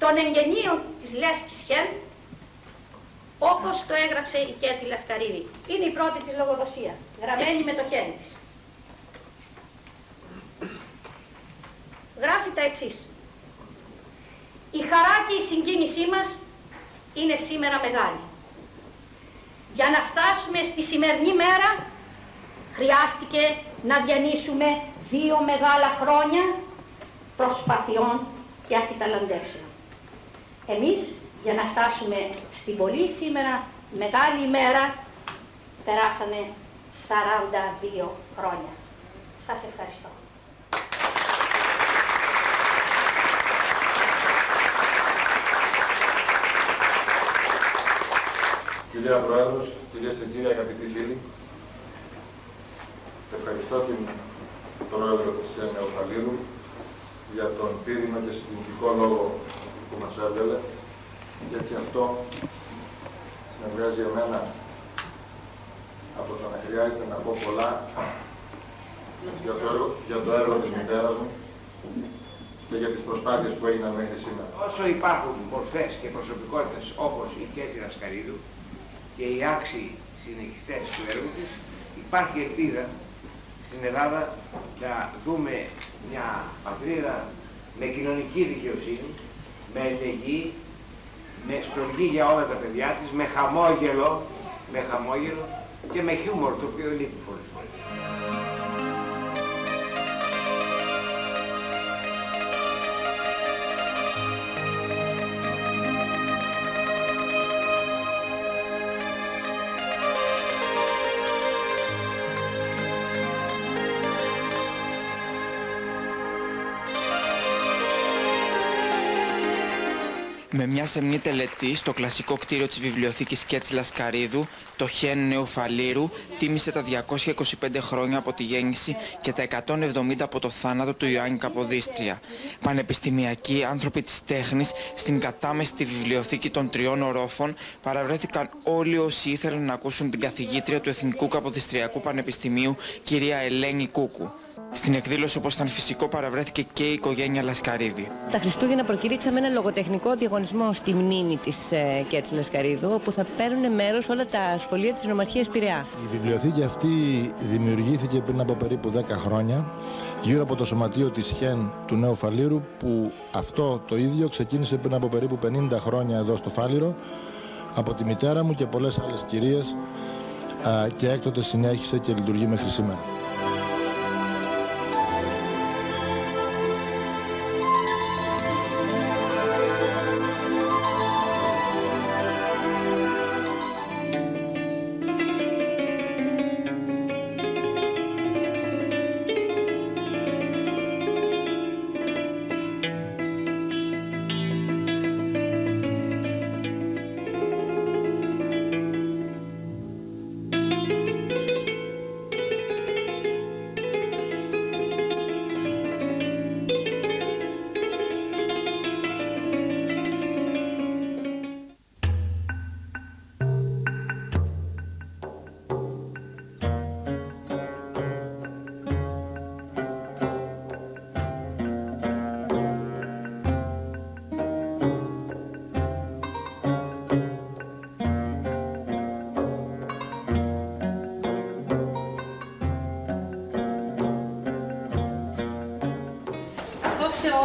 Των εγγενείων της Λέσχης Χεν, όπως το έγραψε η Κέτη Λασκαρίδη. Είναι η πρώτη της λογοδοσία, γραμμένη με το χέρι της. Γράφει τα εξής. Η χαρά και η συγκίνησή μας είναι σήμερα μεγάλη. Για να φτάσουμε στη σημερινή μέρα, χρειάστηκε να διανύσουμε 2 μεγάλα χρόνια προσπαθειών και αφιταλαντεύσεων. Εμείς, για να φτάσουμε στην πολύ σήμερα μεγάλη ημέρα, περάσανε 42 χρόνια. Σας ευχαριστώ. Κυρία Πρόεδρος, κυρίες και κύριοι αγαπητοί φίλοι, ευχαριστώ τον Πρόεδρο της Χεν Νεοφαλήρου για τον πύρινο και συγκινητικό λόγο που μας έβγαλε, και έτσι αυτό με βγάζει εμένα από το να χρειάζεται να πω πολλά για το έργο της μητέρας μου και για τις προσπάθειες που έγιναν μέχρι σήμερα. Όσο υπάρχουν μορφές και προσωπικότητες όπως η Κέτη Λασκαρίδου και οι άξιοι συνεχιστές του έργου της, υπάρχει ελπίδα στην Ελλάδα να δούμε μια πατρίδα με κοινωνική δικαιοσύνη, με αλληλεγγύη, με στοργή για όλα τα παιδιά της, με χαμόγελο και με χιούμορ, το οποίο λείπει πολλές φορές. Με μια σεμνή τελετή στο κλασικό κτίριο της βιβλιοθήκης Κέτης Λασκαρίδου, το Χεν Νεοφαλήρου τίμησε τα 225 χρόνια από τη γέννηση και τα 170 από το θάνατο του Ιωάννη Καποδίστρια. Πανεπιστημιακοί, άνθρωποι της τέχνης, στην κατάμεστη βιβλιοθήκη των 3 ορόφων παραβρέθηκαν όλοι όσοι ήθελαν να ακούσουν την καθηγήτρια του Εθνικού Καποδιστριακού Πανεπιστημίου, κυρία Ελένη Κούκου. Στην εκδήλωση, όπως ήταν φυσικό, παραβρέθηκε και η οικογένεια Λασκαρίδη. Τα Χριστούγεννα προκήρυξαμε ένα λογοτεχνικό διαγωνισμό στη μνήμη της Κέτης Λασκαρίδου, όπου θα παίρνουν μέρος όλα τα σχολεία της Νομαρχίας Πειραιά. Η βιβλιοθήκη αυτή δημιουργήθηκε πριν από περίπου 10 χρόνια γύρω από το σωματείο της Χεν του Νέου Φαλήρου, που αυτό το ίδιο ξεκίνησε πριν από περίπου 50 χρόνια εδώ στο Φάληρο από τη μητέρα μου και πολλές άλλες κυρίες, και έκτοτε συνέχισε και λειτουργεί μέχρι σήμερα.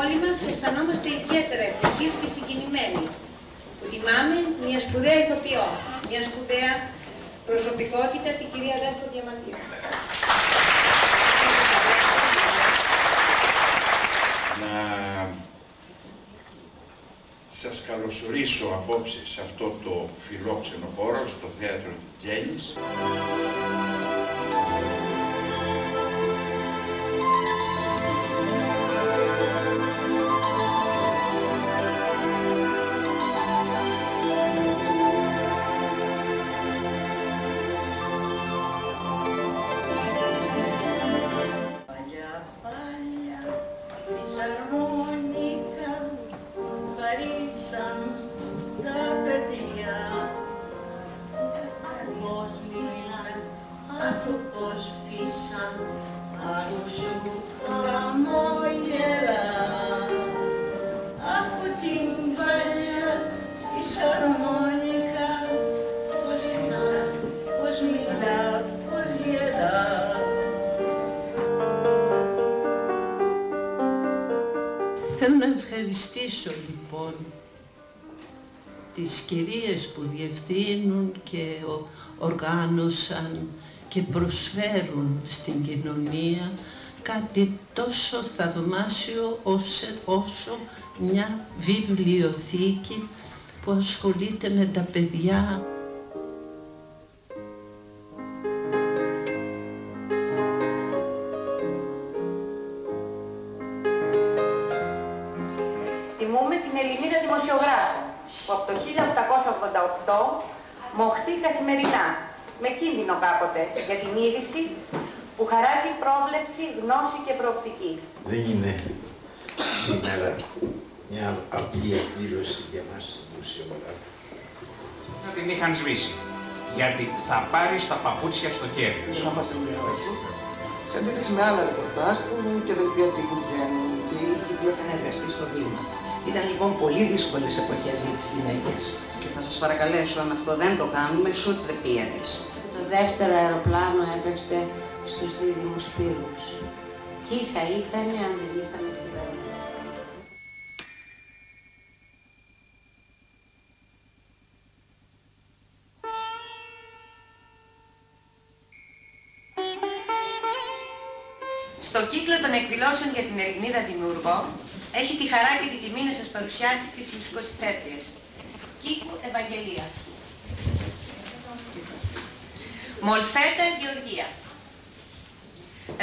Όλοι μας αισθανόμαστε ιδιαίτερα ευτυχείς και συγκινημένοι που τιμάμε μια σπουδαία ηθοποιό, μια σπουδαία προσωπικότητα, την κυρία Δέσπο Διαμαντίου. καλωσορίσω απόψε σε αυτό το φιλόξενο χώρο, στο θέατρο της Γέννης. Θέλω να ευχαριστήσω λοιπόν τις κυρίες που διευθύνουν και οργάνωσαν και προσφέρουν στην κοινωνία κάτι τόσο θαυμάσιο όσο μια βιβλιοθήκη που ασχολείται με τα παιδιά. Τιμούμε την Ελληνίδα δημοσιογράφο που από το 1888 μοχθεί καθημερινά, με κίνδυνο κάποτε, για την είδηση που χαράζει πρόβλεψη, γνώση και προοπτική. Δεν είναι σήμερα μια απλή εκδήλωση για μας τους δημοσιογράφους. Να την είχαν σβήσει, γιατί θα πάρει τα παπούτσια στο χέρι. Να μας ενημερώσουν σε αντίθεση με άλλα ρεπορτάζ που και δελτία τύπου βγαίνουν και η ίδια ήταν εργαστή στο βήμα. Ήταν λοιπόν πολύ δύσκολες εποχές για τις γυναίκες. Και θα σας παρακαλέσω, αν αυτό δεν το κάνουμε, σουτ πρεπίανες. Το δεύτερο αεροπλάνο έπεφτε στους δίδυμους πύργους. Τι θα ήταν αν δεν είχαμε κυβέρνηση. Στο κύκλο των εκδηλώσεων για την Ελληνίδα δημιουργό, έχει τη χαρά και τη τιμή να σας παρουσιάσει τις μουσικοσυθέτριες. Κίκου Ευαγγελία. Μολφέτα Γεωργία.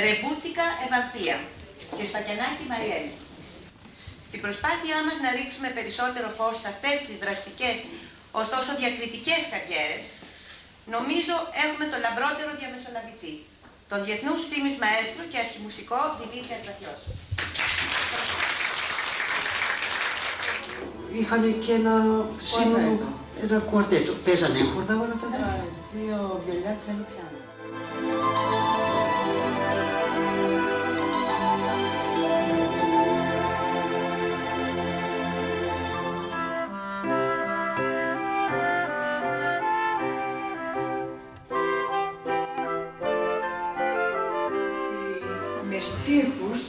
Ρεμπούτσικα Ευανθία. Και Σφακιανάκη Μαριέλη. Στην προσπάθειά μας να ρίξουμε περισσότερο φως σε αυτές τις δραστικές, ωστόσο διακριτικές καριέρες, νομίζω έχουμε το λαμπρότερο διαμεσολαβητή, τον διεθνούς φήμης μαέστρο και αρχιμουσικό Δημήτρη Αντραθιώτη. Είχαν και ένα σύνολο, ένα κουαρτέτο. Παίζανε έγχορδα όλα τα παιδιά. Δύο βιολιάτες ένα πιάνο. Με στίχους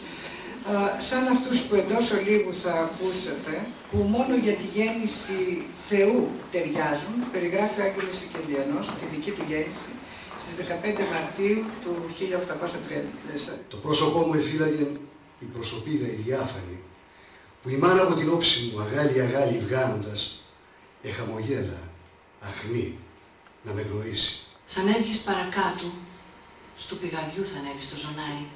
σαν αυτούς που εντός ολίγου θα ακούσετε, που μόνο για τη γέννηση Θεού ταιριάζουν, περιγράφει ο Άγγελος Σικελιανός, τη δική του γέννηση, στις 15 Μαρτίου του 1834. Το πρόσωπό μου εφύλαγε η προσωπίδα η διάφανη, που η μάνα από την όψη μου αγάλη βγάνοντας, εχαμογέλα, αχνή, να με γνωρίσει. Σαν έβγεις παρακάτω, στου πηγαδιού θα ανέβεις στο ζωνάρι,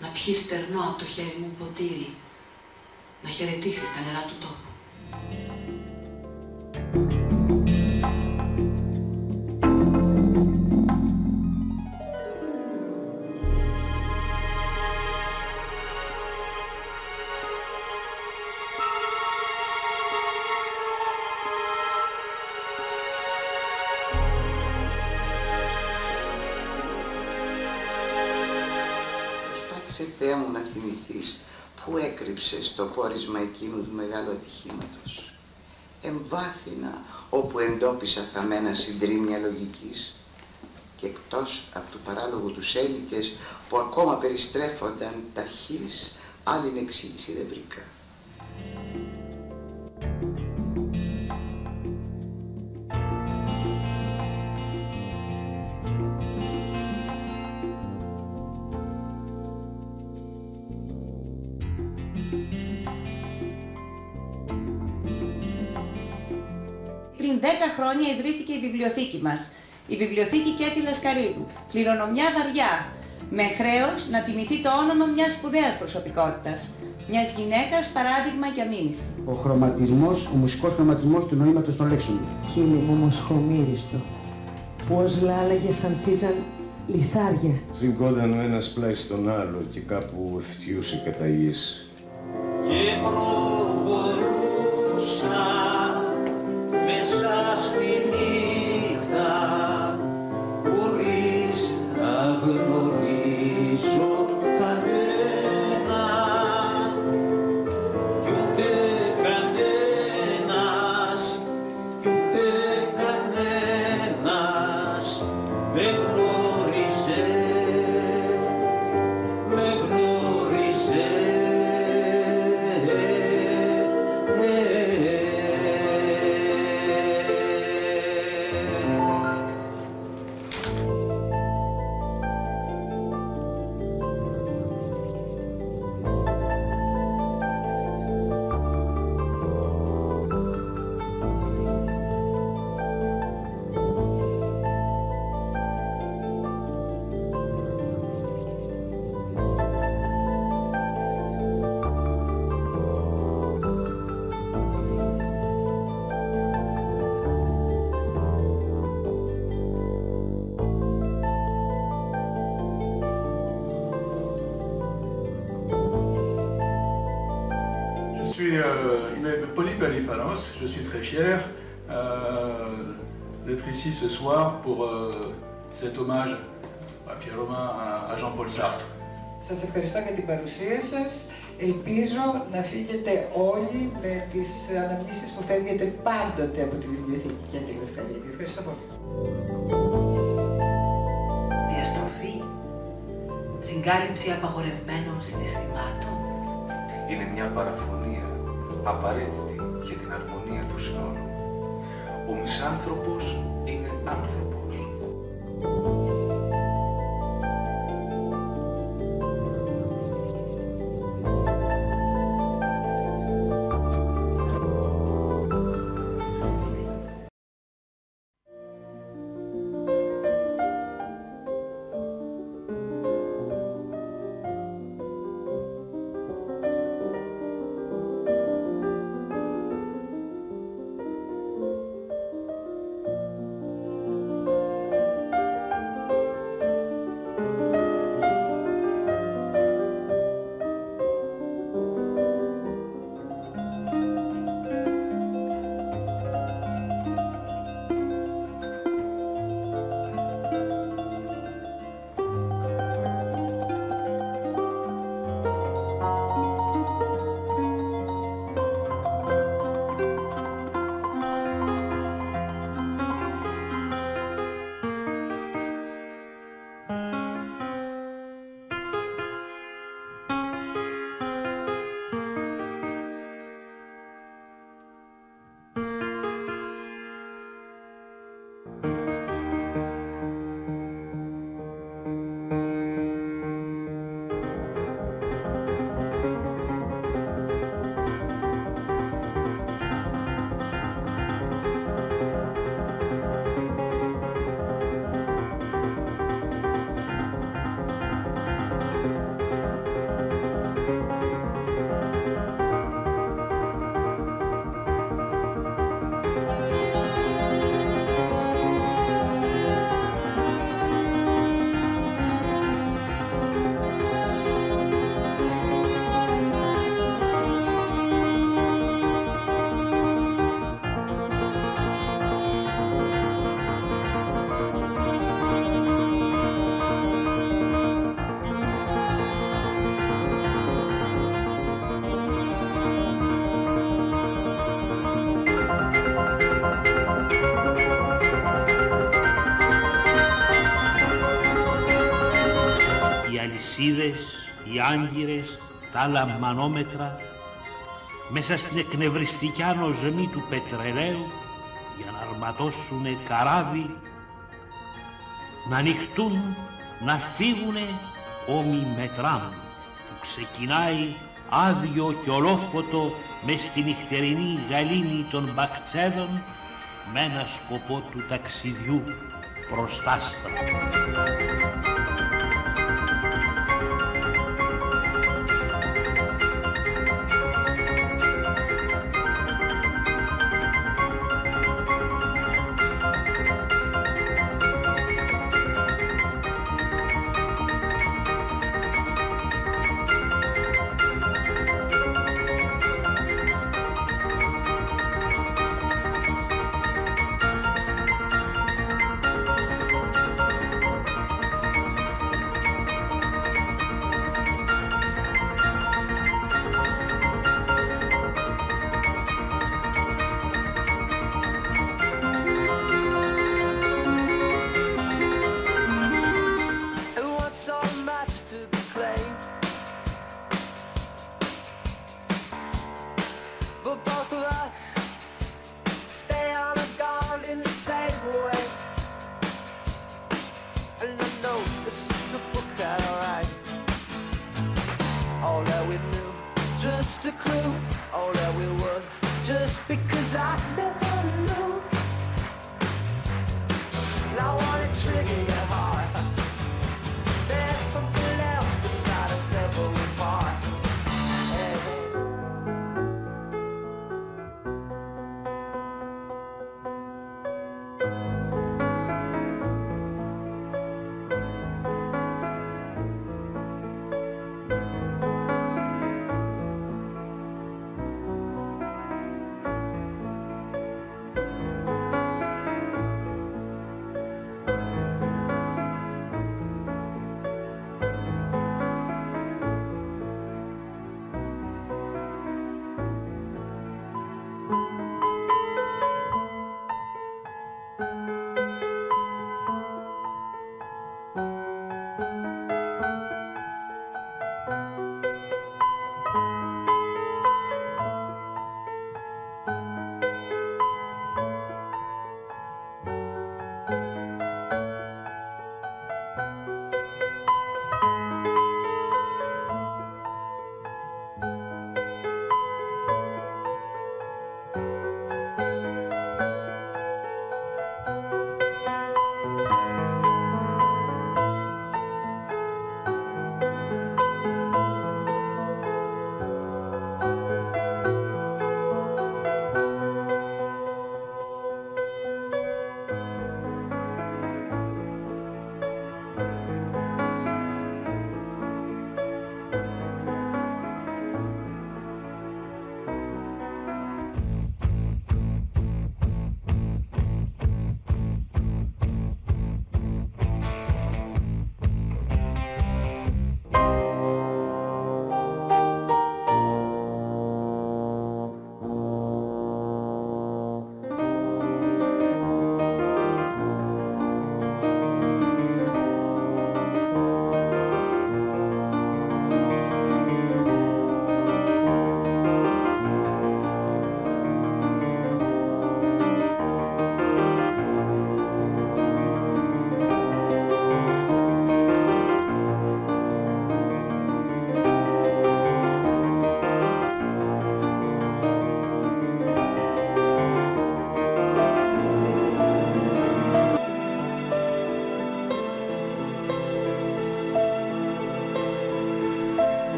να πιείς στερνό από το χέρι μου ποτήρι, να χαιρετήσεις τα νερά του τόπου. Θεέ μου να θυμηθείς που έκρυψες το πόρισμα εκείνου του μεγάλου ατυχήματος. Εμβάθυνα όπου εντόπισα θαμμένα συντρίμμια λογικής και εκτός από του παράλογου τους έλικες που ακόμα περιστρέφονταν ταχύς, άλλην εξήγηση δεν βρήκα. πριν 10 χρόνια ιδρύθηκε η βιβλιοθήκη μας. Η Βιβλιοθήκη Κέτη Λασκαρίδου. Κληρονομιά βαριά. Με χρέος να τιμηθεί το όνομα μιας σπουδαίας προσωπικότητας. Μιας γυναίκας παράδειγμα για μίμηση. Ο χρωματισμός, ο μουσικός χρωματισμός του νοήματος των λέξεων. Χείλη μου μοσχομύριστο, πώς λάλαγες ανθίζαν λιθάρια. Τριγόταν ο ένας πλάι στον άλλο και κάπου ευτιούσε κατά γης. Και προχωρούσα μέσα στη νύχτα χωρίς να γνωρίζω κανένα κι ούτε κανένας κι ούτε κανένας με γνώριζε, με γνώριζε. Είμαι πολύ περήφανος, je suis très fier d'être ici ce soir pour cet hommage αφιερώμα à Jean-Paul Sartre. Σας ευχαριστώ για την παρουσία σας. Ελπίζω να φύγετε όλοι με τις αναμνήσεις που φεύγετε πάντοτε από τη Βιβλιοθήκη Κέτη Λασκαρίδου. Ευχαριστώ πολύ. Διαστροφή, συγκάλυψη απαγορευμένων συναισθημάτων. Είναι μια παραφωνία απαραίτητη για την αρμονία του συνόλου. Ο μισάνθρωπος είναι άνθρωπος. οι άγκυρες, τα λαμμανόμετρα, μέσα στην εκνευριστική ανοσμή του πετρελαίου για να αρματώσουνε καράβι, να ανοιχτούν, να φύγουνε όμοι με τραμ που ξεκινάει άδειο και ολόφωτο μες στη νυχτερινή γαλήνη των μπαχτσέδων με ένα σκοπό του ταξιδιού προς τ' άστρα.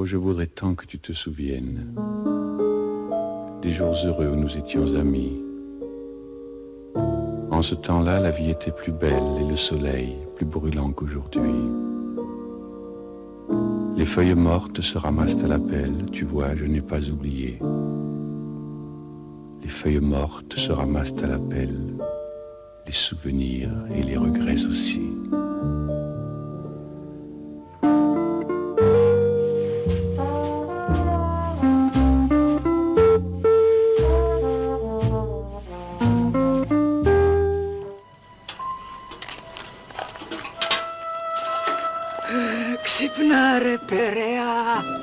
je voudrais tant que tu te souviennes des jours heureux où nous étions amis. En ce temps-là, la vie était plus belle et le soleil plus brûlant qu'aujourd'hui. Les feuilles mortes se ramassent à la pelle, tu vois, je n'ai pas oublié. Les feuilles mortes se ramassent à la pelle, les souvenirs et les regrets aussi. Ξυπνά ρε Περαία.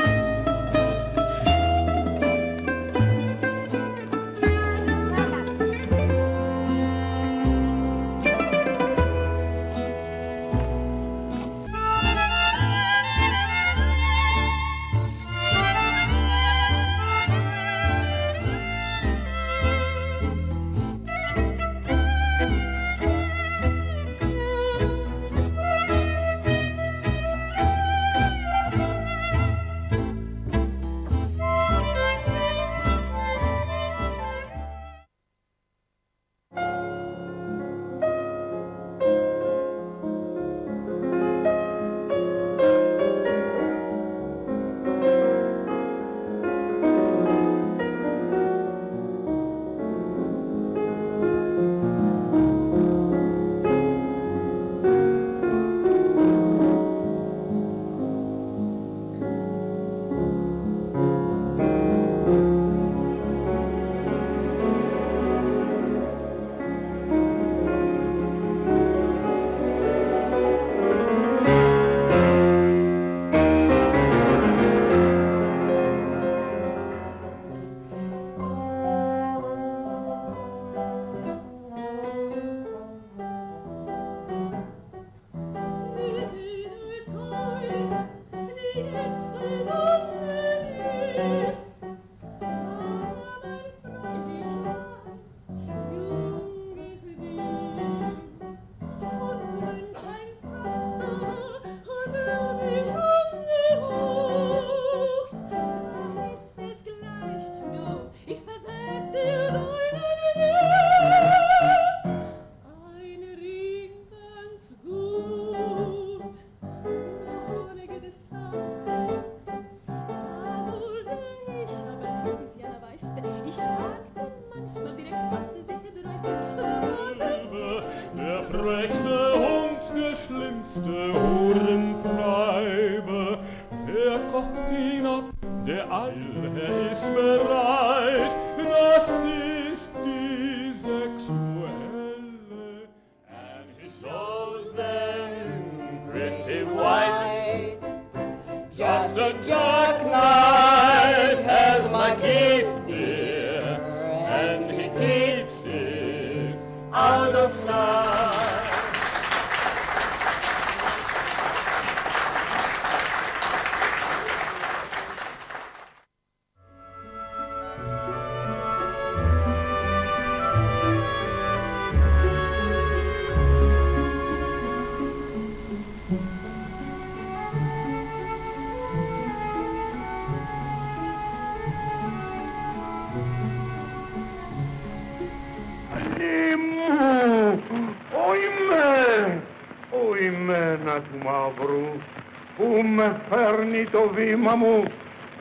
Το βήμα μου,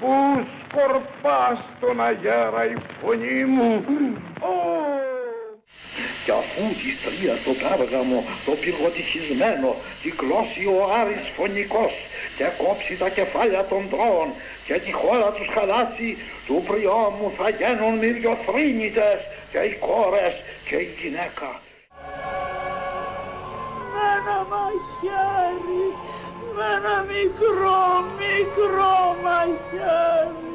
που σκορπά στον αγέρα η φωνή μου. Κι αφού τη στρία το τάργαμο, το πυργοτυχισμένο, κυκλώσει ο Άρης φωνικός και κόψει τα κεφάλια των τρώων και τη χώρα τους χαλάσει, του πριόμου θα γίνουν μυριοθρήνητες και οι κόρες και η γυναίκα. Με ένα μαχαίρι, με ένα μικρό μαχαίρι.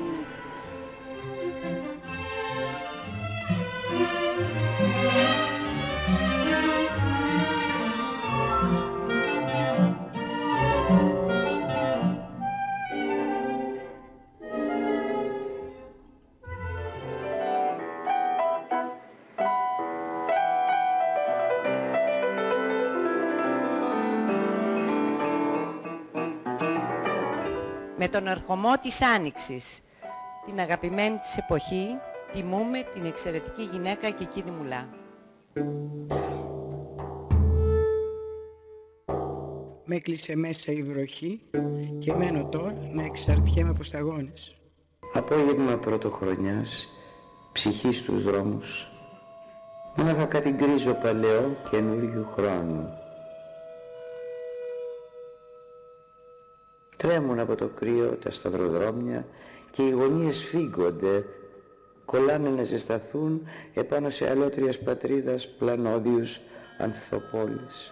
Με τον ερχομό της Άνοιξης, την αγαπημένη της εποχή, τιμούμε την εξαιρετική γυναίκα Κική Δημουλά. Με έκλεισε μέσα η βροχή και μένω τώρα να εξαρτιέμαι από σταγόνες. Απόγευμα πρωτοχρονιάς, ψυχή στους δρόμους, μόναχα κάτι γκρίζο παλαιό καινούριου χρόνου. Τρέμουν από το κρύο τα σταυροδρόμια και οι γωνίες φύγονται, κολλάνε να ζεσταθούν επάνω σε αλότριας πατρίδας πλανόδιους ανθοπόλες.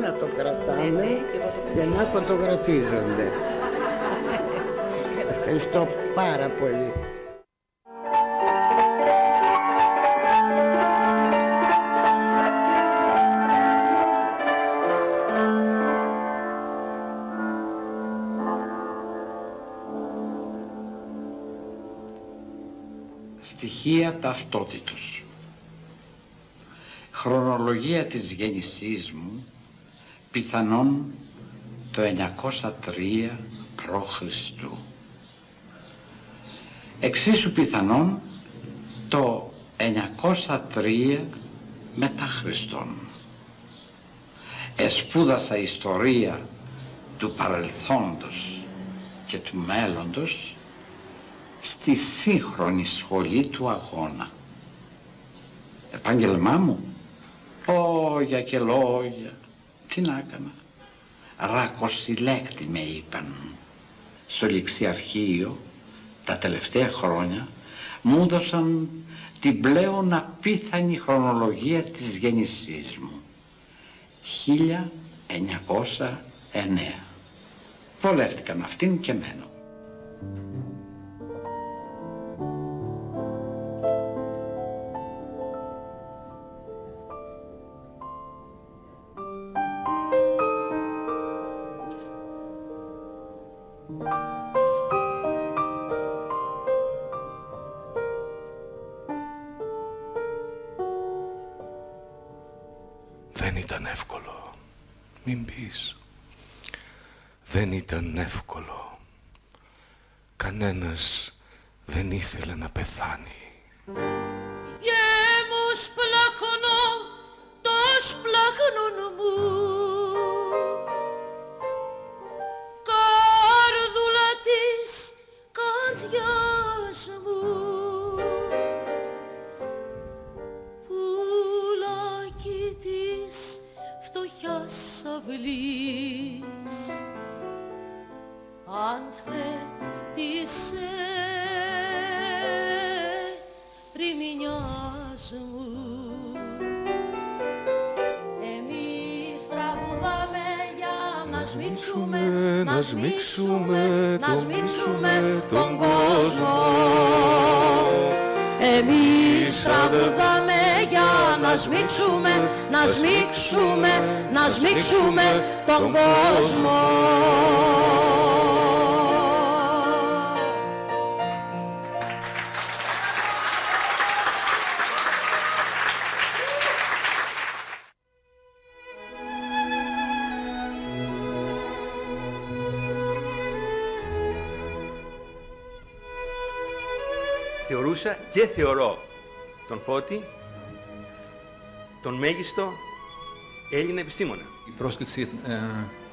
Να το κρατάμε και να φωτογραφίζονται. Ευχαριστώ πάρα πολύ. Στοιχεία ταυτότητος. Χρονολογία της γέννησής μου πιθανόν το 903 π.Χ. Εξίσου πιθανόν το 903 μετά Χριστόν. Εσπούδασα ιστορία του παρελθόντος και του μέλλοντος στη σύγχρονη σχολή του αγώνα. Επάγγελμά μου, λόγια και λόγια. Τι να έκανα. Ρακοσυλλέκτη με είπαν. Στο ληξιαρχείο τα τελευταία χρόνια μου έδωσαν την πλέον απίθανη χρονολογία της γέννησής μου. 1909. Βολεύτηκαν αυτήν και μένω. Δεν ήταν εύκολο. Μην πεις. Δεν ήταν εύκολο. Κανένας δεν ήθελε να πεθάνει. Γέμος πλάχνω, τος πλάχνων μου, καρδούλα της καρδιάς μου, πουλάκι της φτωχιάς αυλής, ανθέτησε ρημινιάς μου. Εμείς τραγουδάμε για να σμίξουμε, να σμίξουμε, να σμίξουμε τον κόσμο. Εμείς τραγουδάμε για να σμίξουμε, να σμίξουμε, να σμίξουμε τον κόσμο. Θεωρούσα και θεωρώ τον Φώτη τον μέγιστο Έλληνα επιστήμονα. Η πρόσκληση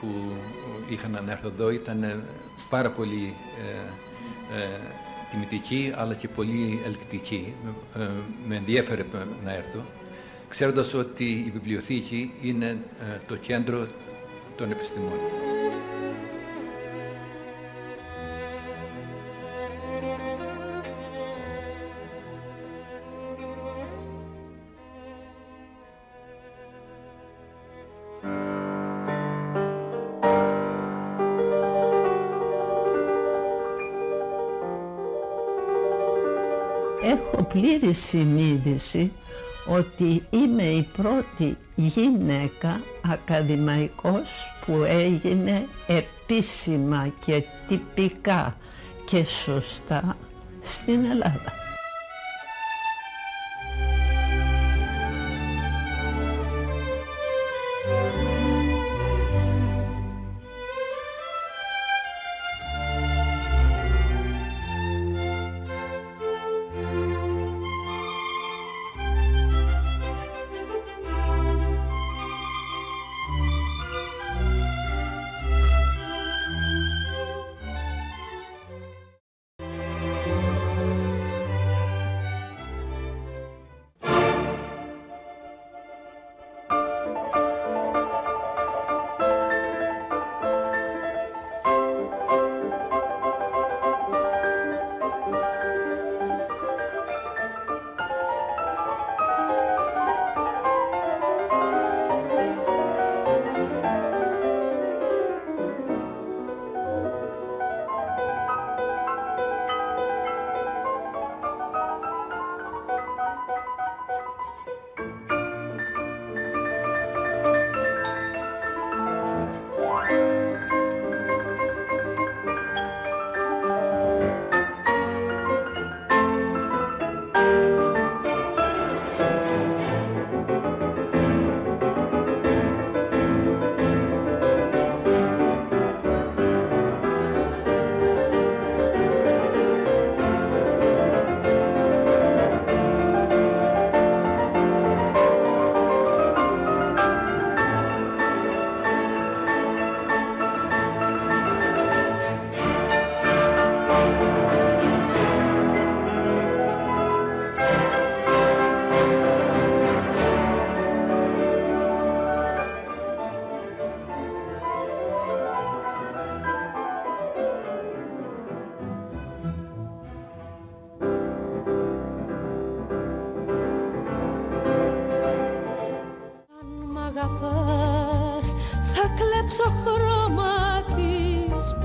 που είχα να έρθω εδώ ήταν πάρα πολύ τιμητική αλλά και πολύ ελκτική. Με ενδιέφερε να έρθω, ξέροντας ότι η βιβλιοθήκη είναι το κέντρο των επιστημών. Έχω πλήρη συνείδηση ότι είμαι η πρώτη γυναίκα ακαδημαϊκός που έγινε επίσημα και τυπικά και σωστά στην Ελλάδα.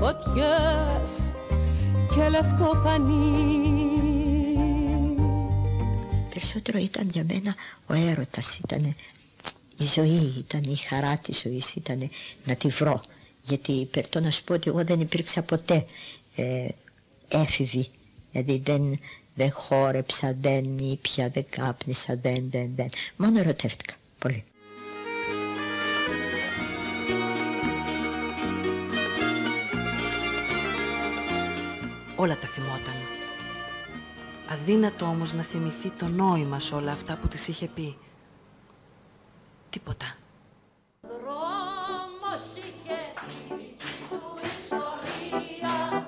φωτιές και λευκό πανί. Περισσότερο ήταν για μένα ο έρωτας, ήταν η ζωή, ήταν η χαρά της ζωής, ήταν να τη βρω. Γιατί περτώ να σου πω ότι εγώ δεν υπήρξα ποτέ έφηβη, δηλαδή δεν χόρεψα, δεν ήπια, δεν κάπνισα, δεν. Μόνο ερωτεύτηκα πολύ. Όλα τα θυμόταν. Αδύνατο όμως να θυμηθεί το νόημα σε όλα αυτά που της είχε πει. Τίποτα. Δρόμος είχε του ιστορία.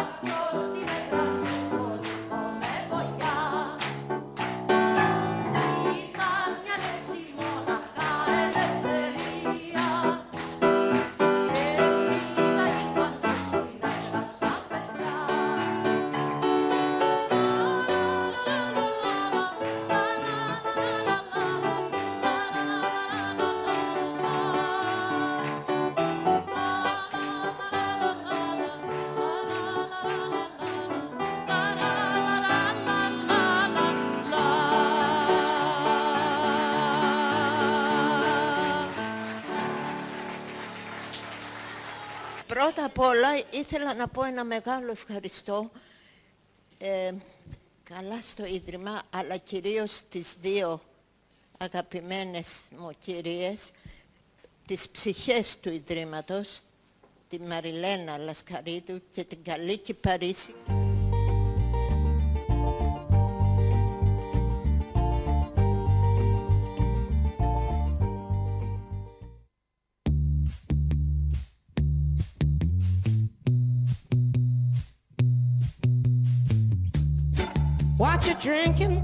Αυτός την έγραψε στον τύπο με βολιά. Ήταν μια λέξη μοναχά ελευθερία. Και τα είπαν σου την έγραψαν παιδιά. Πρώτα απ' όλα ήθελα να πω ένα μεγάλο ευχαριστώ καλά στο Ίδρυμα, αλλά κυρίως στις δύο αγαπημένες μου κυρίες, τις ψυχές του Ιδρύματος, τη Μαριλένα Λασκαρίδου και την Καλίκη Παρίση. What you drinking?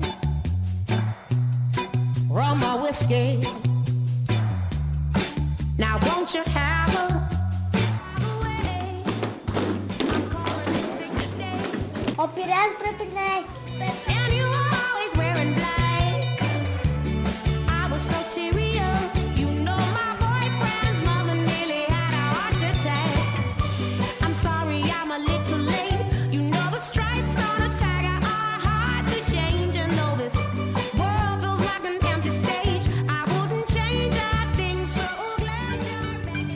Rum or whiskey? Now won't you have a way? I'm calling in sick today. Ο Πειραιάς πρέπει να έχει. And you were always wearing black. I was so serious. You know my boyfriend's mother nearly had a heart attack. I'm sorry I'm a little late. You know the stripes on a tiger are hard to change. And know this world feels like an empty stage. I wouldn't change a thing, so glad you're back.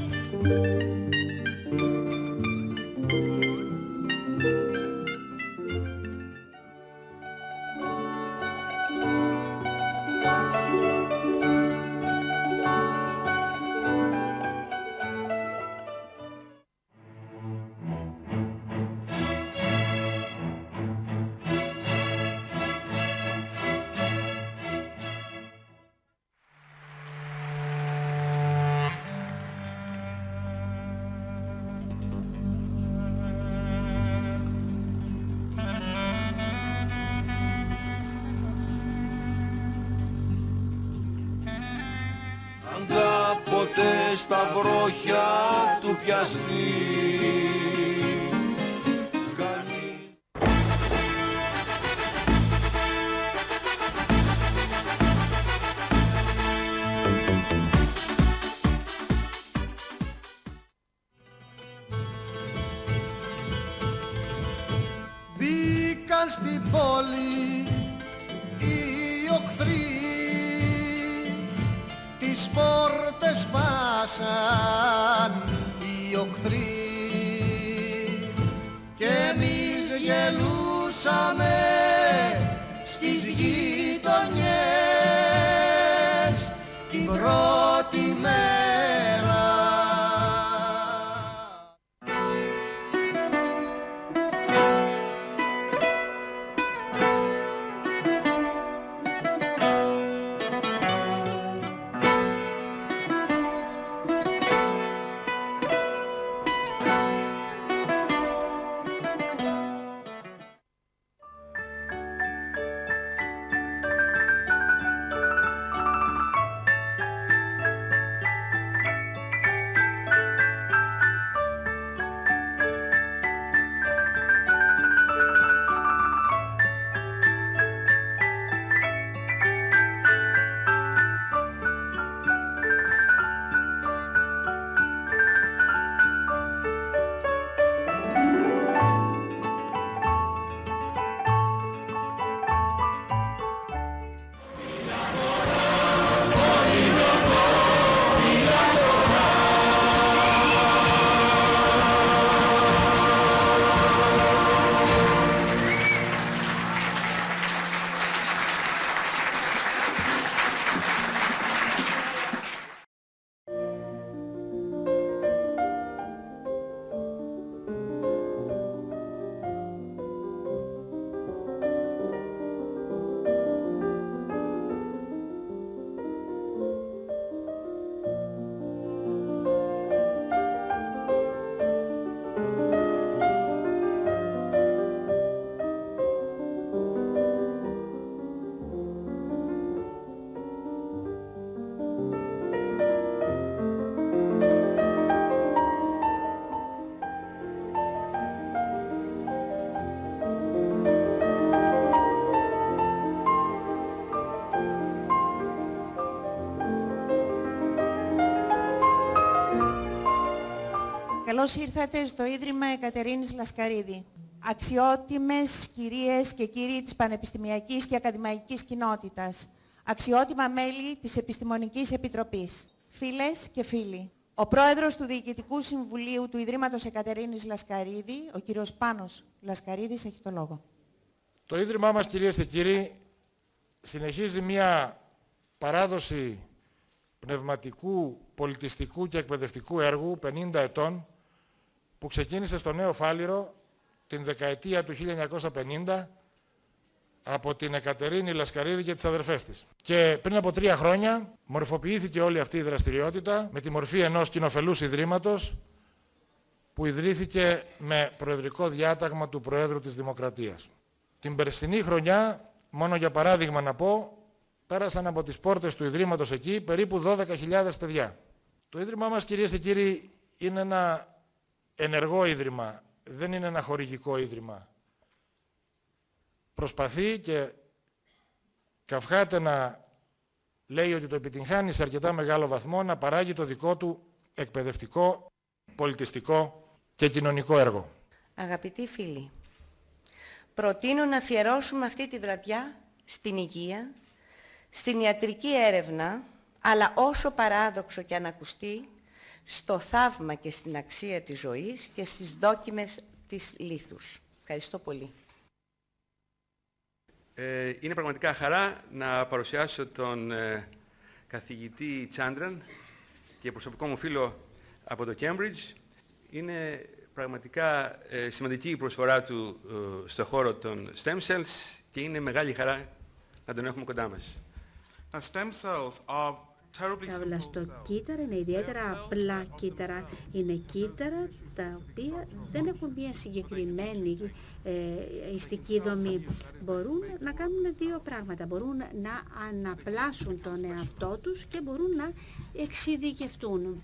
Αν κάποτε στα βρόχια του πιαστείς Μπήκαν στην πόλη οι οχθροί, τις πόρτες σπάσαν οι οχθροί και εμείς γελούσαμε στις γειτονιές την πρώτη μέρα. Καλώς ήρθατε στο Ίδρυμα Εκατερίνης Λασκαρίδη. Αξιότιμες κυρίες και κύριοι της πανεπιστημιακής και ακαδημαϊκής κοινότητας, αξιότιμα μέλη της Επιστημονικής Επιτροπής, φίλες και φίλοι. Ο πρόεδρος του Διοικητικού Συμβουλίου του Ιδρύματος Εκατερίνης Λασκαρίδη, ο κύριος Πάνος Λασκαρίδης, έχει το λόγο. Το Ίδρυμά μας, κυρίες και κύριοι, συνεχίζει μια παράδοση πνευματικού, πολιτιστικού και εκπαιδευτικού έργου 50 ετών που ξεκίνησε στο Νέο Φάληρο την δεκαετία του 1950 από την Εκατερίνη Λασκαρίδη και τις αδερφές της. Και πριν από 3 χρόνια μορφοποιήθηκε όλη αυτή η δραστηριότητα με τη μορφή ενός κοινοφελούς ιδρύματος που ιδρύθηκε με προεδρικό διάταγμα του Προέδρου της Δημοκρατίας. Την περσινή χρονιά, μόνο για παράδειγμα να πω, πέρασαν από τις πόρτες του Ιδρύματος εκεί περίπου 12.000 παιδιά. Το Ίδρυμά μας, κυρίες και κύριοι, είναι ένα ενεργό Ίδρυμα, δεν είναι ένα χορηγικό Ίδρυμα. Προσπαθεί και καυχάται να λέει ότι το επιτυγχάνει σε αρκετά μεγάλο βαθμό να παράγει το δικό του εκπαιδευτικό, πολιτιστικό και κοινωνικό έργο. Αγαπητοί φίλοι, προτείνω να αφιερώσουμε αυτή τη βραδιά στην υγεία, στην ιατρική έρευνα, αλλά όσο παράδοξο και αν ακουστεί, στο θαύμα και στην αξία της ζωής και στις δόκιμες της λίθους. Ευχαριστώ πολύ. Είναι πραγματικά χαρά να παρουσιάσω τον καθηγητή Τσάντραν και προσωπικό μου φίλο από το Cambridge. Είναι πραγματικά σημαντική η προσφορά του στον χώρο των stem cells και είναι μεγάλη χαρά να τον έχουμε κοντά μας. Τα βλαστοκύτταρα είναι ιδιαίτερα απλά κύτταρα. Είναι κύτταρα τα οποία δεν έχουν μια συγκεκριμένη ιστική δομή. Μπορούν να κάνουν 2 πράγματα. Μπορούν να αναπλάσουν τον εαυτό τους και μπορούν να εξειδικευτούν.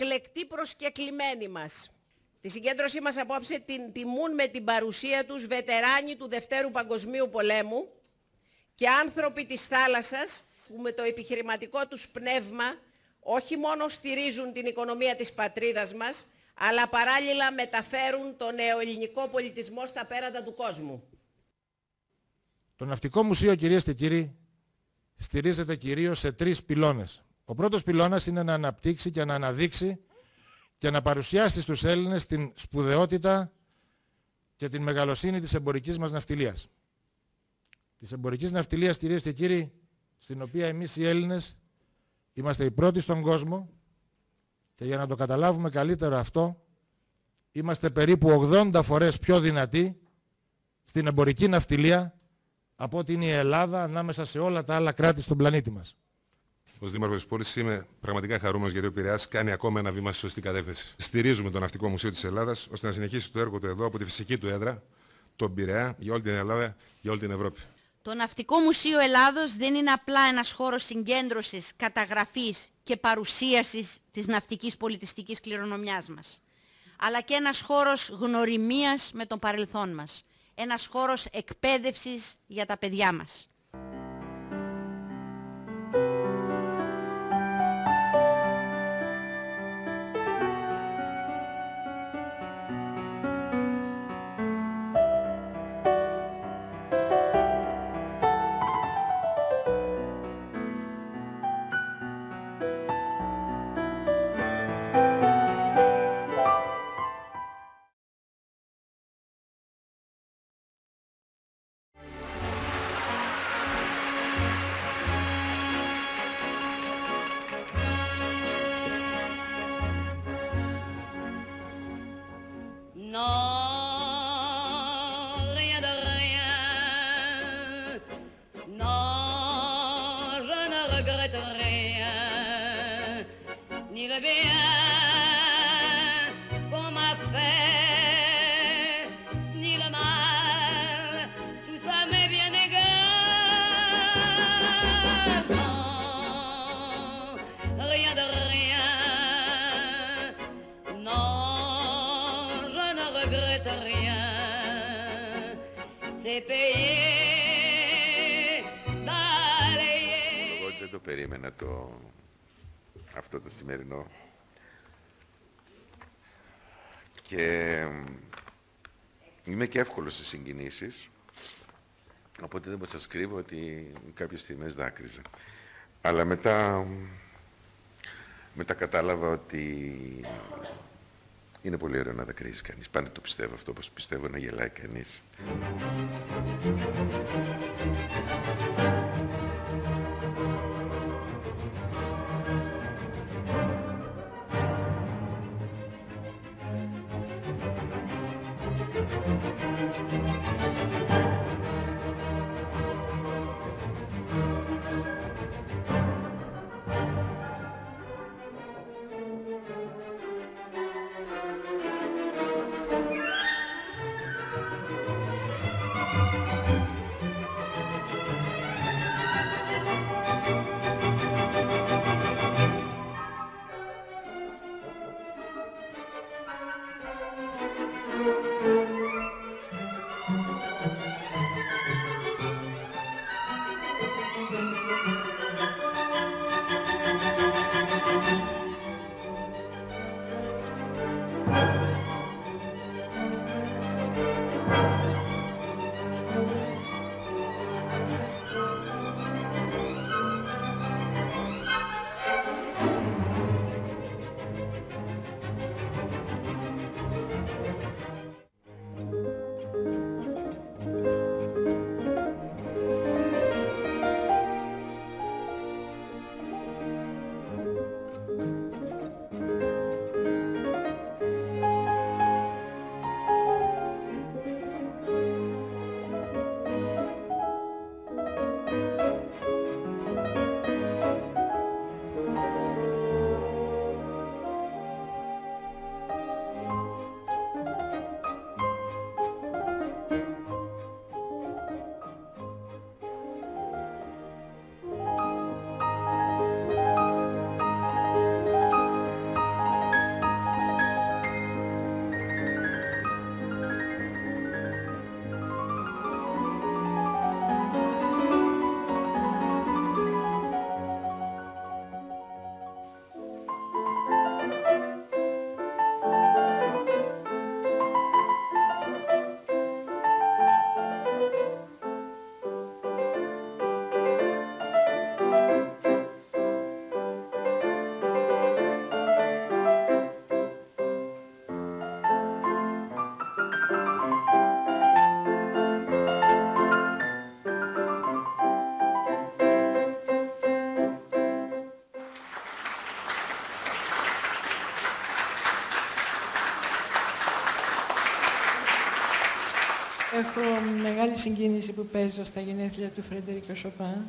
εκλεκτοί προσκεκλημένοι μας. Τη συγκέντρωσή μας απόψε την τιμούν με την παρουσία τους βετεράνοι του Δευτέρου Παγκοσμίου Πολέμου και άνθρωποι της θάλασσας που με το επιχειρηματικό τους πνεύμα όχι μόνο στηρίζουν την οικονομία της πατρίδας μας, αλλά παράλληλα μεταφέρουν τον νεοελληνικό πολιτισμό στα πέρατα του κόσμου. Το Ναυτικό Μουσείο, κυρίες και κύριοι, στηρίζεται κυρίως σε 3 πυλώνες. Ο πρώτος πυλώνας είναι να αναπτύξει και να αναδείξει και να παρουσιάσει στους Έλληνες την σπουδαιότητα και την μεγαλοσύνη της εμπορικής μας ναυτιλίας. Της εμπορικής ναυτιλίας, κυρίες και κύριοι, στην οποία εμείς οι Έλληνες είμαστε οι πρώτοι στον κόσμο και για να το καταλάβουμε καλύτερα αυτό, είμαστε περίπου 80 φορές πιο δυνατοί στην εμπορική ναυτιλία από ότι είναι η Ελλάδα ανάμεσα σε όλα τα άλλα κράτη στον πλανήτη μας. Ως Δήμαρχος της πόλης είμαι πραγματικά χαρούμενος γιατί ο Πειραιάς κάνει ακόμα ένα βήμα στη σωστή κατεύθυνση. Στηρίζουμε το Ναυτικό Μουσείο της Ελλάδας ώστε να συνεχίσει το έργο του εδώ από τη φυσική του έδρα, τον Πειραιά, για όλη την Ελλάδα, για όλη την Ευρώπη. Το Ναυτικό Μουσείο Ελλάδος δεν είναι απλά ένας χώρος συγκέντρωσης, καταγραφής και παρουσίασης της ναυτικής πολιτιστικής κληρονομιάς μας, αλλά και ένας χώρος γνωριμίας με τον παρελθόν μας, ένας χώρος εκπαίδευσης για τα παιδιά μας. Εγώ δεν το περίμενα αυτό το σημερινό και είμαι και εύκολος στις συγκινήσεις, οπότε δεν θα σας κρύβω ότι κάποιες στιγμές δάκρυζα. Αλλά μετά κατάλαβα ότι είναι πολύ ωραίο να δακρύζει κανείς. Πάντα το πιστεύω αυτό, όπως πιστεύω να γελάει κανείς. Έχω μεγάλη συγκίνηση που παίζω στα γενέθλια του Φρεντερίκο Σοπάν.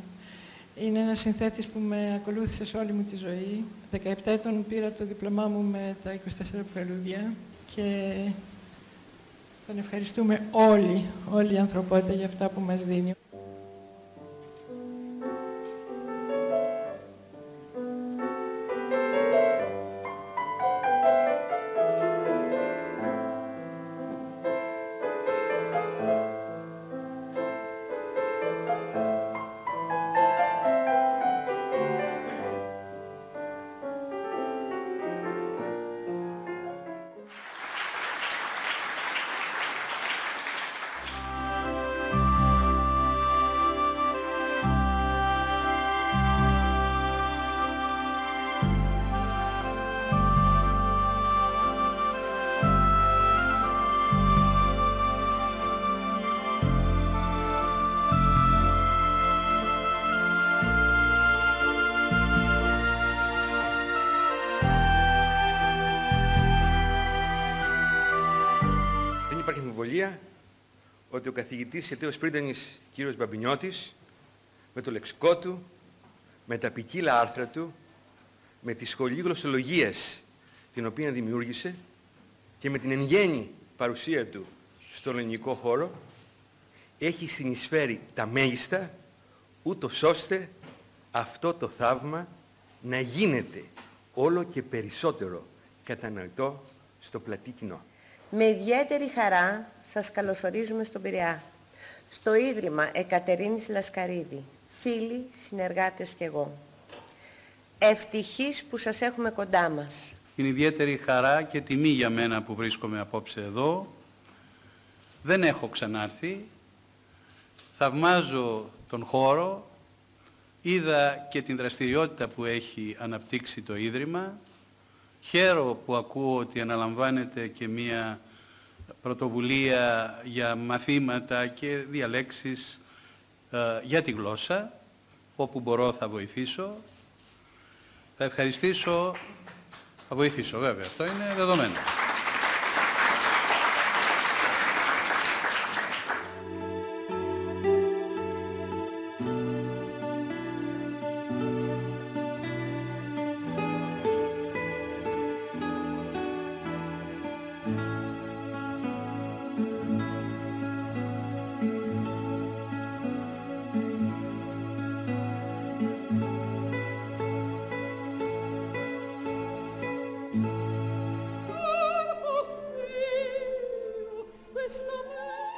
Είναι ένας συνθέτης που με ακολούθησε σε όλη μου τη ζωή. 17 ετών πήρα το διπλωμά μου με τα 24 πρελούδια και τον ευχαριστούμε όλη η ανθρωπότητα για αυτά που μας δίνει. Ότι ο καθηγητής αιταίος πρίτανης κύριος Μπαμπινιώτης, με το λεξικό του, με τα ποικίλα άρθρα του, με τη σχολή γλωσσολογίας την οποία δημιούργησε και με την εν γέννη παρουσία του στον ελληνικό χώρο, έχει συνεισφέρει τα μέγιστα, ούτως ώστε αυτό το θαύμα να γίνεται όλο και περισσότερο κατανοητό στο πλατή κοινό. Με ιδιαίτερη χαρά σας καλωσορίζουμε στον Πειραιά, στο Ίδρυμα Εκατερίνης Λασκαρίδη, φίλοι, συνεργάτες και εγώ. Ευτυχείς που σας έχουμε κοντά μας. Είναι ιδιαίτερη χαρά και τιμή για μένα που βρίσκομαι απόψε εδώ. Δεν έχω ξανάρθει. Θαυμάζω τον χώρο. Είδα και την δραστηριότητα που έχει αναπτύξει το Ίδρυμα. Χαίρομαι που ακούω ότι αναλαμβάνεται και μία πρωτοβουλία για μαθήματα και διαλέξεις για τη γλώσσα. Όπου μπορώ θα βοηθήσω. Θα ευχαριστήσω, θα βοηθήσω βέβαια, αυτό είναι δεδομένο.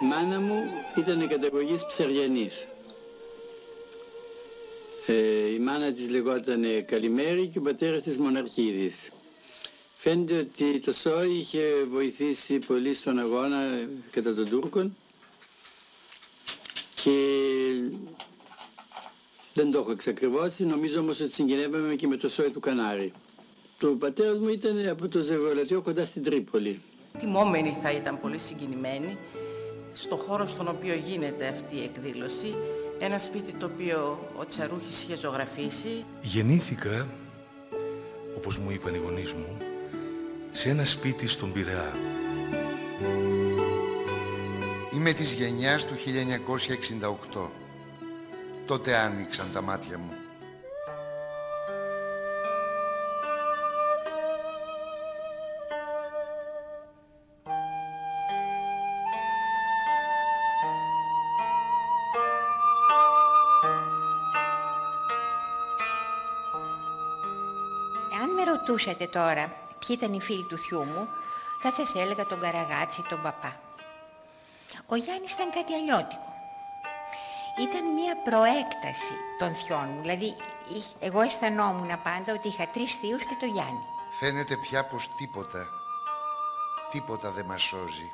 Η μάνα μου ήταν καταγωγής Ψαριανής. Η μάνα της λεγόταν Καλημέρη και ο πατέρας της Μοναρχίδης. Φαίνεται ότι το ΣΟΗ είχε βοηθήσει πολύ στον αγώνα κατά των Τούρκων και δεν το έχω εξακριβώσει, νομίζω όμως ότι συγκινεύαμε και με το ΣΟΗ του Κανάρη. Το πατέρας μου ήταν από το Ζεργολατιό κοντά στην Τρίπολη. Τιμόμενοι θα ήταν πολύ συγκινημένοι στο χώρο στον οποίο γίνεται αυτή η εκδήλωση, ένα σπίτι το οποίο ο Τσαρούχης είχε ζωγραφίσει. Γεννήθηκα, όπως μου είπαν οι γονείς μου, σε ένα σπίτι στον Πειραιά. Είμαι της γενιάς του 1968. Τότε άνοιξαν τα μάτια μου. Αν με ρωτούσατε τώρα ποιοι ήταν οι φίλοι του θειού μου, θα σας έλεγα τον Καραγάτσι, τον παπά. Ο Γιάννης ήταν κάτι αλλιώτικο. Ήταν μια προέκταση των θειών μου. Δηλαδή, εγώ αισθανόμουν πάντα ότι είχα 3 θείους και το Γιάννη. Φαίνεται πια πως τίποτα δεν μας σώζει.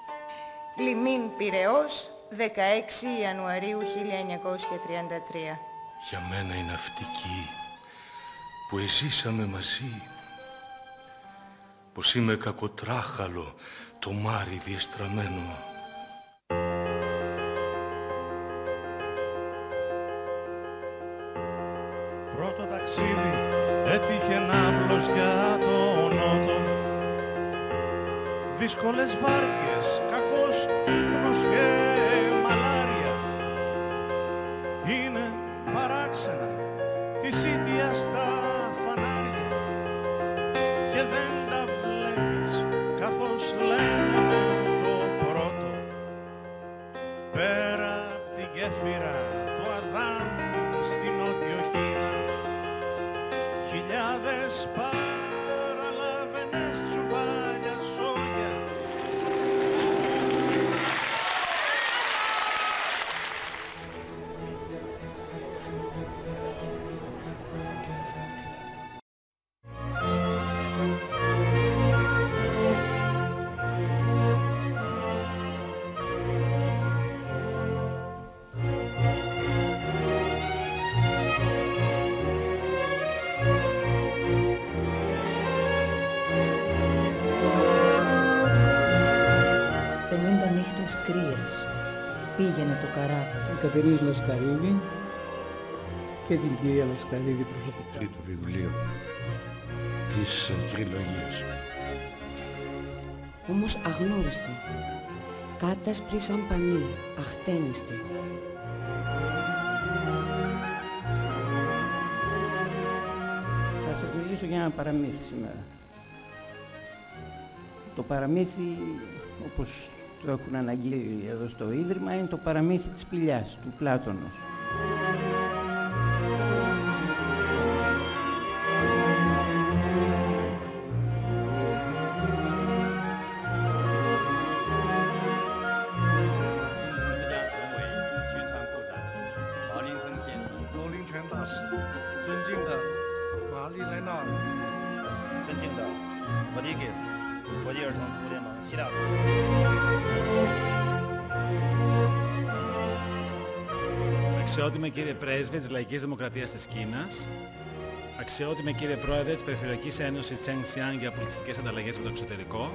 Λιμίν Πειραιώς, 16 Ιανουαρίου 1933. Για μένα η ναυτική που εζήσαμε μαζί, πως είμαι κακοτράχαλο το μάρι διεστραμμένο. Πρώτο ταξίδι έτυχε ναύλος για το νότο. Δύσκολες βάρδιες, κακός ύπνος και είναι παράξενα της ίδιας τα φανάρια και δεν τα βλέπεις καθώς λένε με το πρώτο. Πέρα απ' τη γέφυρα του Αδάμ στη Νότιο Κίνα, χιλιάδες παραλαβενές τσουβάλια σόγια. Πήγαινε το καράβι. Η Κατερίνη Λασκαρίδη και την κυρία Λασκαρίδη προσωπικά. Τρίτο βιβλίο της τριλογίας. Όμως αγνώριστη, κάτασπρη σαν πανί, αχτένιστη. Θα σας μιλήσω για ένα παραμύθι σήμερα. Το παραμύθι, όπως το έχουν αναγγείλει εδώ στο Ίδρυμα, είναι το παραμύθι της σπηλιάς του Πλάτωνος. Αξιότιμε κύριε Πρέσβη της Λαϊκής Δημοκρατίας της Κίνας, αξιότιμε κύριε Πρόεδρε της Περιφερειακής Ένωσης Τσενγκσιάν για πολιτιστικές ανταλλαγές με το εξωτερικό,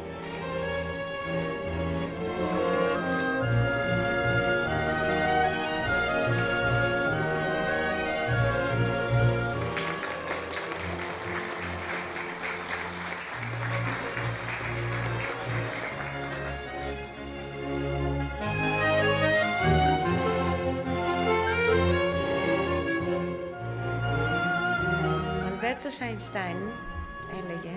Ο Αϊνστάιν έλεγε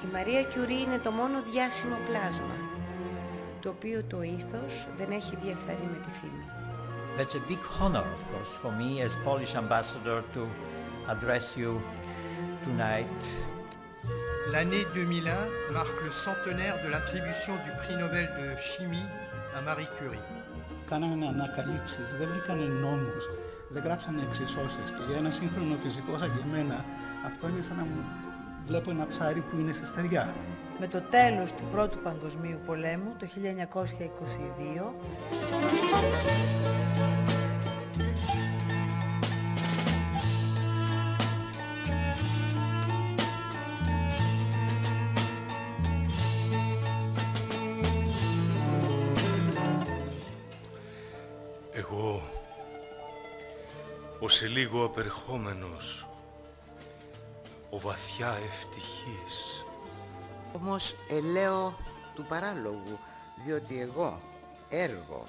«Η Μαρία Κιουρί είναι το μόνο διάσημο πλάσμα, το οποίο το ήθος δεν έχει διεφθαρεί με τη φήμη». That's a big honor, of course, for me as Polish ambassador to address you tonight. L'année 2001 marque le centenaire de l'attribution du prix Nobel de chimie à Marie Curie. Κάνανε ανακαλύψεις, δεν βρήκανε νόμους, δεν γράψανε εξισώσεις και για ένα σύγχρονο φυσικό σαν και εμένα αυτό είναι σαν να βλέπω ένα ψάρι που είναι στη στεριά. Με το τέλος του Πρώτου Παγκοσμίου Πολέμου το 1922 εγώ, ο σε λίγο απερχόμενος, ο βαθιά ευτυχής. Όμως ελέω του παράλογου, διότι εγώ έργο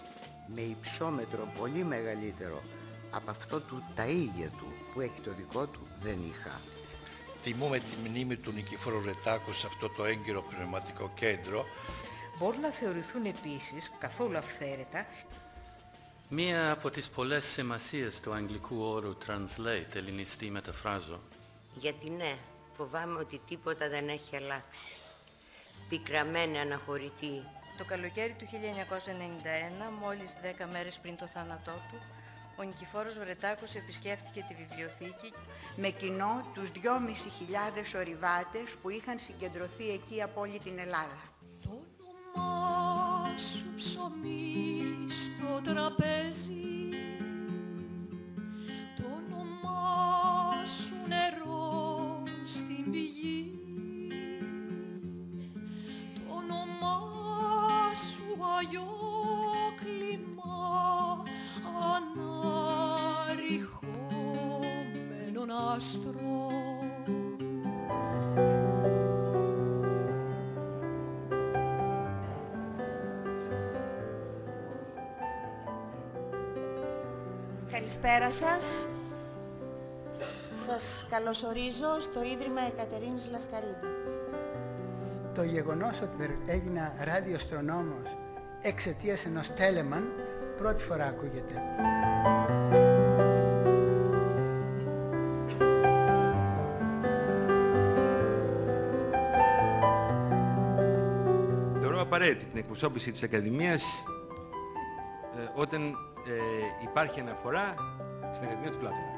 με υψόμετρο πολύ μεγαλύτερο από αυτό του τα ίδια του που έχει το δικό του δεν είχα. Τιμούμε τη μνήμη του Νικηφόρου Ρετάκου σε αυτό το έγκυρο πνευματικό κέντρο. Μπορούν να θεωρηθούν επίσης καθόλου αυθαίρετα Μία από τις πολλές σημασίες του αγγλικού όρου translate, ελληνιστή μεταφράζω. Γιατί ναι, φοβάμαι ότι τίποτα δεν έχει αλλάξει. Πικραμένη αναχωρητή. Το καλοκαίρι του 1991, μόλις 10 μέρες πριν το θάνατό του, ο Νικηφόρος Βρετάκος επισκέφτηκε τη βιβλιοθήκη με κοινό τους 2.500 ορειβάτες που είχαν συγκεντρωθεί εκεί από όλη την Ελλάδα. Το όνομά σου ψωμί στο τραπέζι, το όνομά σου νερό στην πηγή, το όνομά σου αγιόκλημα αναρριχόμενων άστρων. Καλησπέρα σας. Σας καλωσορίζω στο Ίδρυμα Εκατερίνης Λασκαρίδη. Το γεγονός ότι έγινα ραδιοαστρονόμος εξαιτίας ενός Τέλεμαν πρώτη φορά ακούγεται. Θεωρώ απαραίτητη την εκπροσώπηση της Ακαδημίας όταν υπάρχει αναφορά στην Ακαδημία του Πλάτωνα.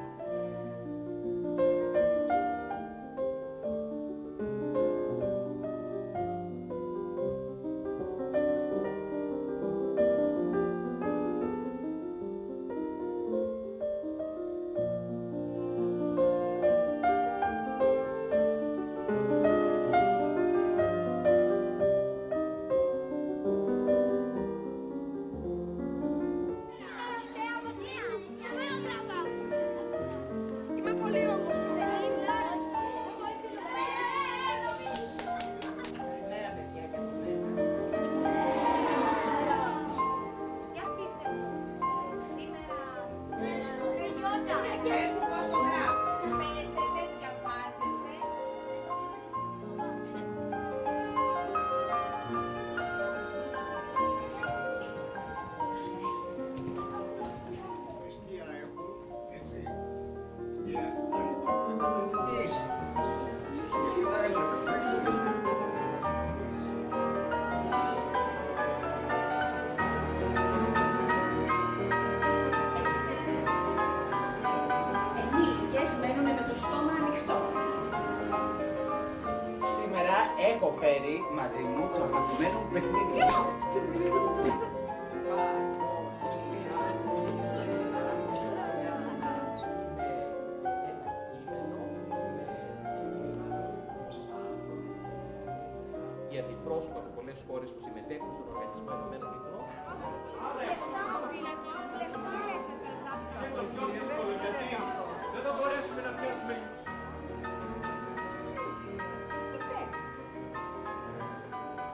Έχω φέρει μαζί μου το αγαπημένο παιχνίδι. Οι αντιπρόσωποι από πολλές χώρες που συμμετέχουν στον Οργανισμό Ηνωμένων Εθνών. Είναι το πιο δύσκολο γιατί δεν θα μπορέσουμε να πιάσουμε.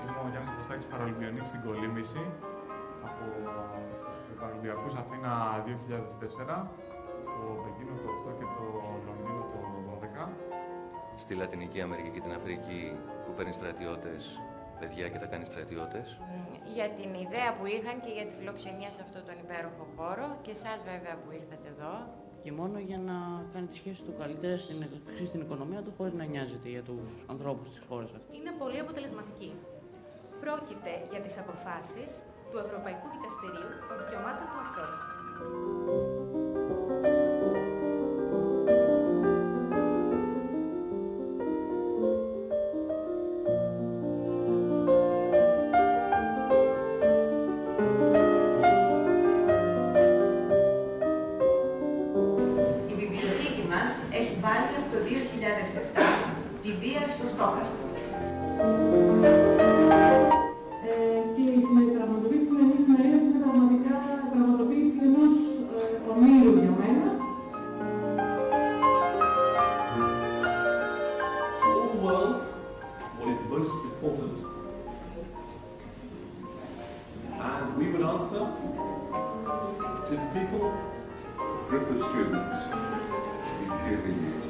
Είμαι ο Γιάννης Κωστάκης, παραολυμπιονίκης στην κολύμβηση από τους Παραλυμπιακούς Αθήνα 2004, το Πεκίνο το 8 και το Λονδίνο το 12. Στη Λατινική Αμερική και την Αφρική που παίρνει στρατιώτες, παιδιά και τα κάνει στρατιώτες. Για την ιδέα που είχαν και για τη φιλοξενία σε αυτόν τον υπέροχο χώρο και εσάς βέβαια που ήρθατε εδώ. Και μόνο για να κάνει τις σχέσεις του καλύτερα στην οικονομία του, χωρίς να νοιάζεται για τους ανθρώπους της χώρας αυτής. Είναι πολύ αποτελεσματική. Πρόκειται για τις αποφάσεις του Ευρωπαϊκού Δικαστηρίου των Δικαιωμάτων του Ανθρώπου. Η βιβλιοθήκη μας έχει βάλει από το 2007 τη βία στο στόχαστρο. Και η πραγματοποίηση της σημερινής ημερίδας είναι πραγματικά πραγματοποίηση ενός ονείρου για μένα. For the world, what is most important? And we would answer, to the people, A group of students to be peer reviewed.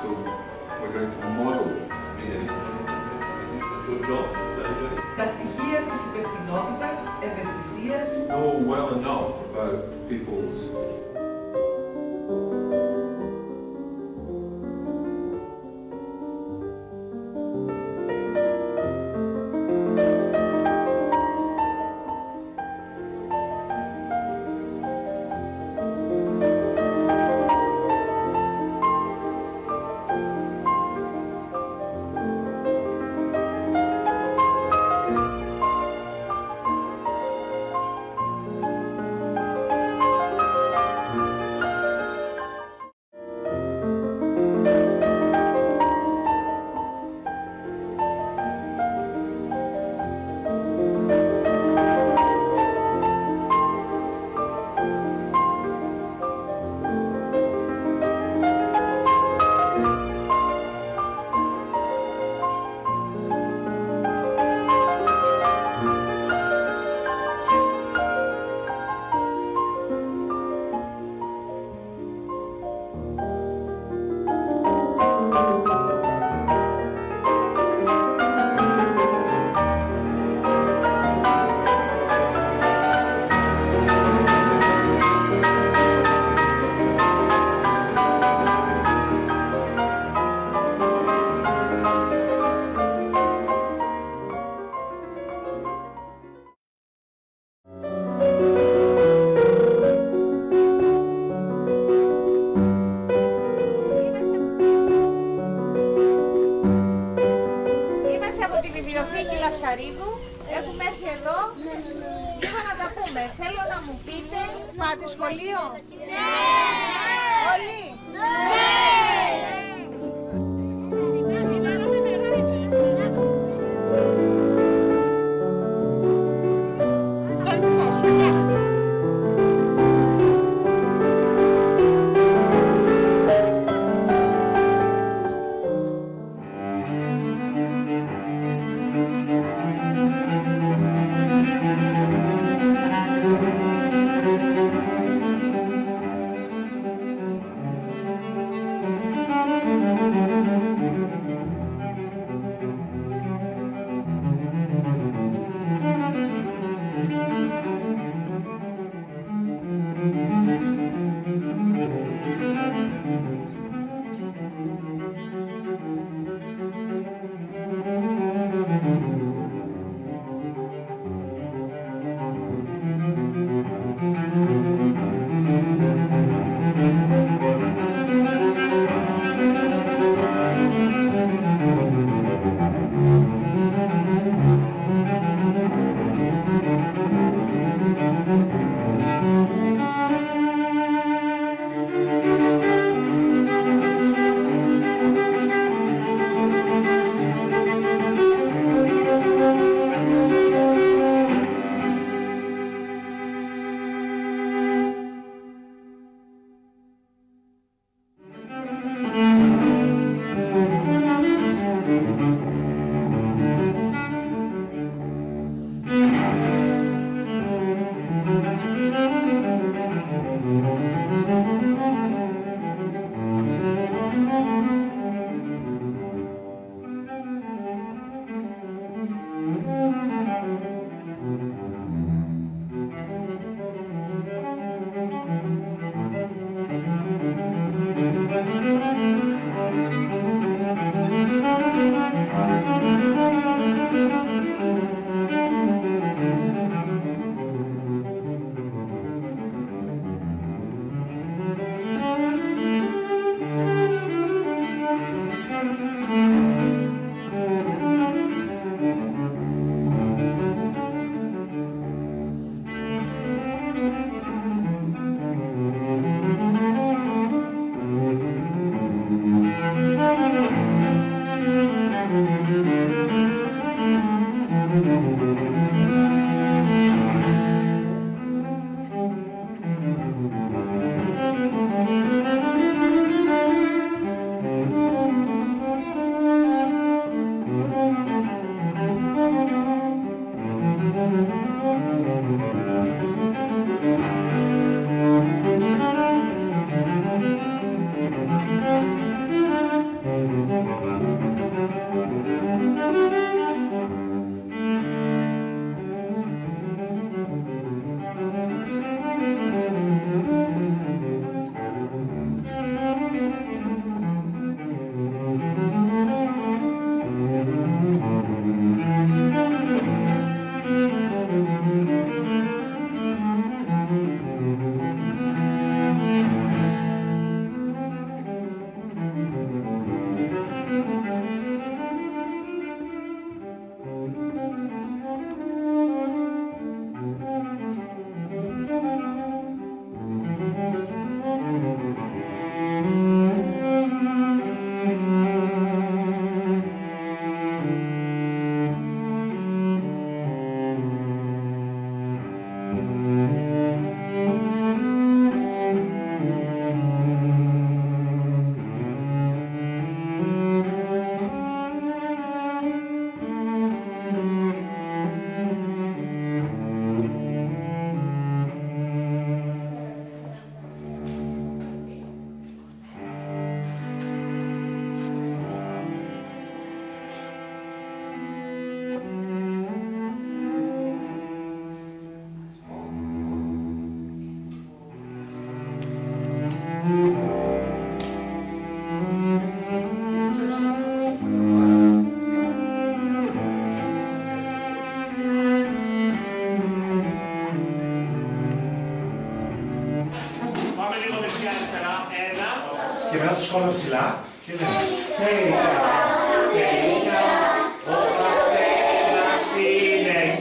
So we're going to model good job. Τα στοιχεία της υπευθυνότητας, ευαισθησίας. know well enough about people's Λασκαρίδου. Έχουμε έρθει εδώ λίγο να τα πούμε. Θέλω να μου πείτε, πάτε σχολείο? Ναι! Όλοι? Ναι! Και μετά το σκόλο ψηλά και λέμε τελικά, τελικά, ο καθένας συνεχίζει.